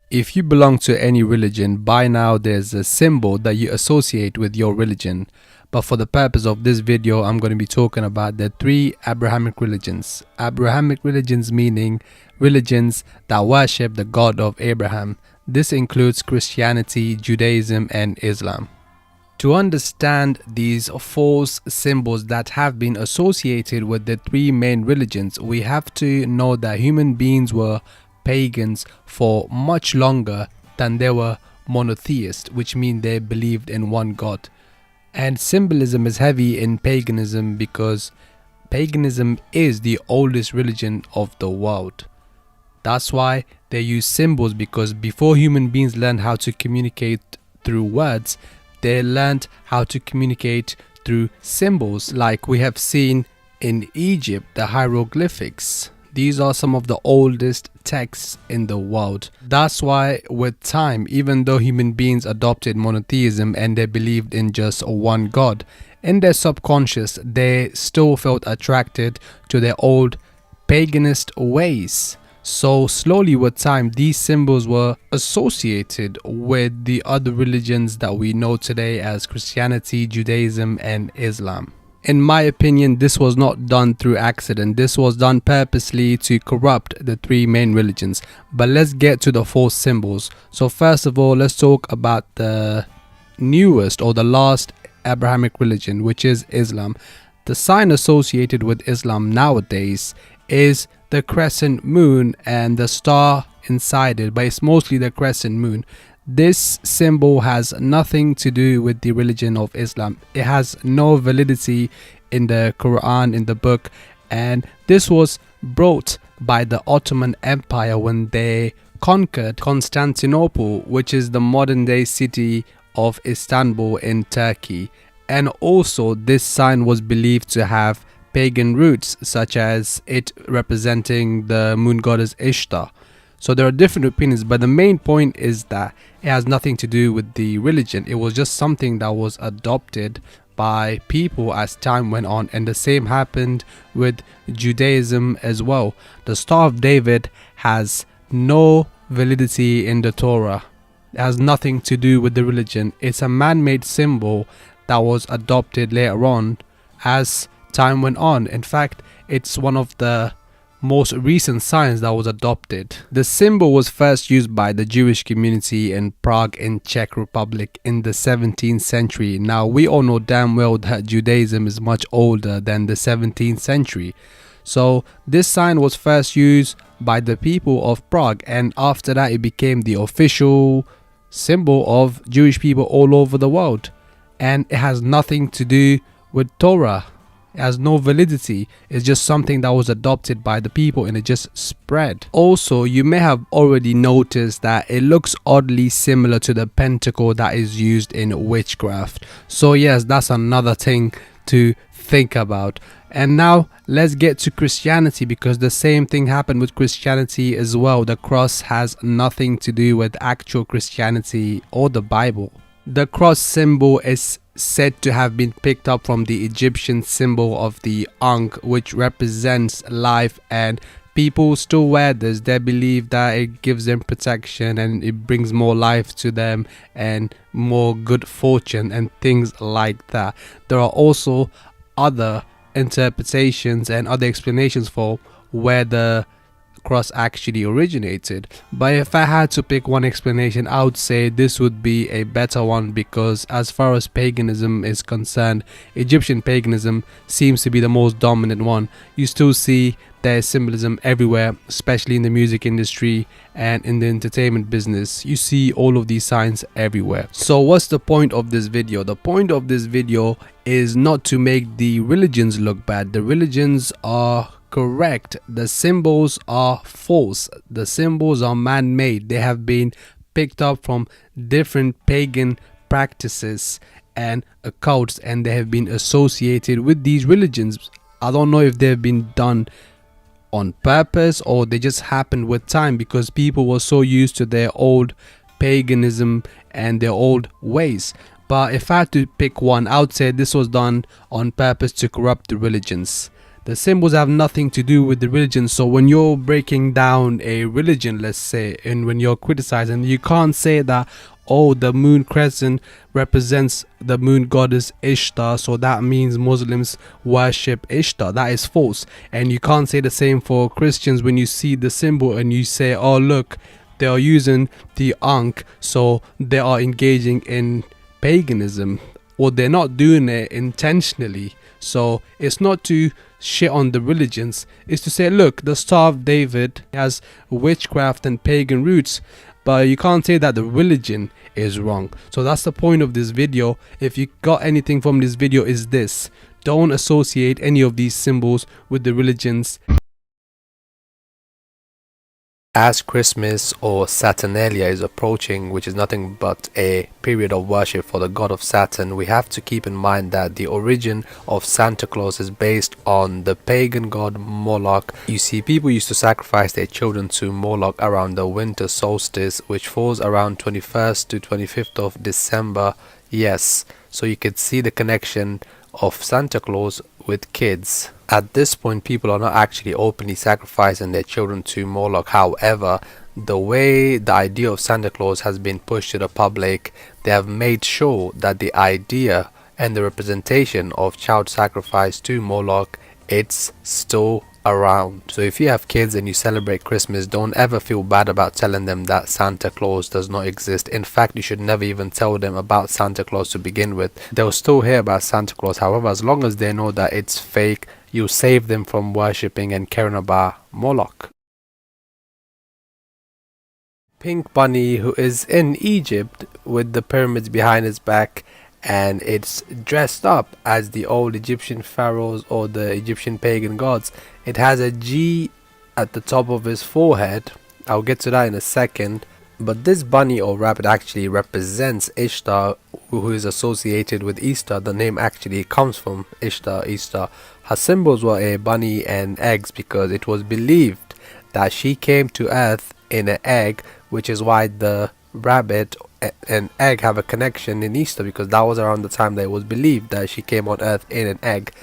If you belong to any religion, by now there's a symbol that you associate with your religion. But for the purpose of this video, I'm going to be talking about the three Abrahamic religions. Abrahamic religions meaning religions that worship the God of Abraham. This includes Christianity, Judaism, and Islam. To understand these false symbols that have been associated with the three main religions, we have to know that human beings were pagans for much longer than they were monotheists, which means they believed in one God. And symbolism is heavy in paganism because paganism is the oldest religion of the world. That's why they use symbols, because before human beings learned how to communicate through words, they learned how to communicate through symbols, like we have seen in Egypt, the hieroglyphics. These are some of the oldest texts in the world. That's why with time, even though human beings adopted monotheism and they believed in just one God, in their subconscious they still felt attracted to their old paganist ways. So slowly with time, these symbols were associated with the other religions that we know today as Christianity, Judaism, and Islam. In my opinion, this was not done through accident. This was done purposely to corrupt the three main religions. But let's get to the false symbols. So first of all, let's talk about the newest or the last Abrahamic religion, which is Islam. The sign associated with Islam nowadays is the crescent moon and the star inside it, but it's mostly the crescent moon. This symbol has nothing to do with the religion of Islam. It has no validity in the Quran, in the book, and this was brought by the Ottoman Empire when they conquered Constantinople, which is the modern day city of Istanbul in Turkey. And also this sign was believed to have pagan roots, such as it representing the moon goddess Ishtar. So there are different opinions, but the main point is that it has nothing to do with the religion. It was just something that was adopted by people as time went on, and the same happened with Judaism as well. The Star of David has no validity in the Torah. It has nothing to do with the religion. It's a man-made symbol that was adopted later on as time went on. In fact, it's one of the most recent signs that was adopted. The symbol was first used by the Jewish community in Prague in Czech Republic in the 17th century. Now we all know damn well that Judaism is much older than the 17th century. So this sign was first used by the people of Prague, and after that it became the official symbol of Jewish people all over the world. And it has nothing to do with Torah. It has no validity. It's just something that was adopted by the people and it just spread. Also, you may have already noticed that it looks oddly similar to the pentacle that is used in witchcraft. So yes, that's another thing to think about. And now let's get to Christianity, because the same thing happened with Christianity as well. The cross has nothing to do with actual Christianity or the Bible. The cross symbol is said to have been picked up from the Egyptian symbol of the Ankh, which represents life, and people still wear this. They believe that it gives them protection and it brings more life to them and more good fortune and things like that. There are also other interpretations and other explanations for where the cross actually originated, but if I had to pick one explanation, I would say this would be a better one, because as far as paganism is concerned, Egyptian paganism seems to be the most dominant one. You still see their symbolism everywhere, especially in the music industry and in the entertainment business. You see all of these signs everywhere. So what's the point of this video? The point of this video is not to make the religions look bad. The religions are correct. The symbols are false. The symbols are man-made. They have been picked up from different pagan practices and occults, and they have been associated with these religions. I don't know if they've been done on purpose or they just happened with time, because people were so used to their old paganism and their old ways. But if I had to pick one, I would say this was done on purpose to corrupt the religions. The symbols have nothing to do with the religion. So when you're breaking down a religion, let's say, and when you're criticizing, you can't say that, oh, the moon crescent represents the moon goddess Ishtar, so that means Muslims worship Ishtar. That is false. And you can't say the same for Christians. When you see the symbol and you say, oh look, they are using the Ankh, so they are engaging in paganism, or they're not doing it intentionally. So it's not to shit on the religions, it's to say, look, the Star of David has witchcraft and pagan roots, but you can't say that the religion is wrong. So that's the point of this video. If you got anything from this video, is this: don't associate any of these symbols with the religions. As Christmas or Saturnalia is approaching, which is nothing but a period of worship for the god of Saturn, we have to keep in mind that the origin of Santa Claus is based on the pagan god Moloch. You see, people used to sacrifice their children to Moloch around the winter solstice, which falls around 21st to 25th of December. Yes, so you could see the connection of Santa Claus with kids. At this point, people are not actually openly sacrificing their children to Moloch. However, the way the idea of Santa Claus has been pushed to the public, they have made sure that the idea and the representation of child sacrifice to Moloch, it's still around. So if you have kids and you celebrate Christmas, don't ever feel bad about telling them that Santa Claus does not exist. In fact, you should never even tell them about Santa Claus to begin with. They'll still hear about Santa Claus. However, as long as they know that it's fake, you save them from worshipping and caring about Moloch. Pink Bunny, who is in Egypt with the pyramids behind his back, and it's dressed up as the old Egyptian pharaohs or the Egyptian pagan gods. It has a G at the top of his forehead. I'll get to that in a second. But this bunny or rabbit actually represents Ishtar, who is associated with Easter. The name actually comes from Ishtar, Easter. Her symbols were a bunny and eggs because it was believed that she came to earth in an egg, which is why the rabbit and egg have a connection in Easter, because that was around the time that it was believed that she came on earth in an egg.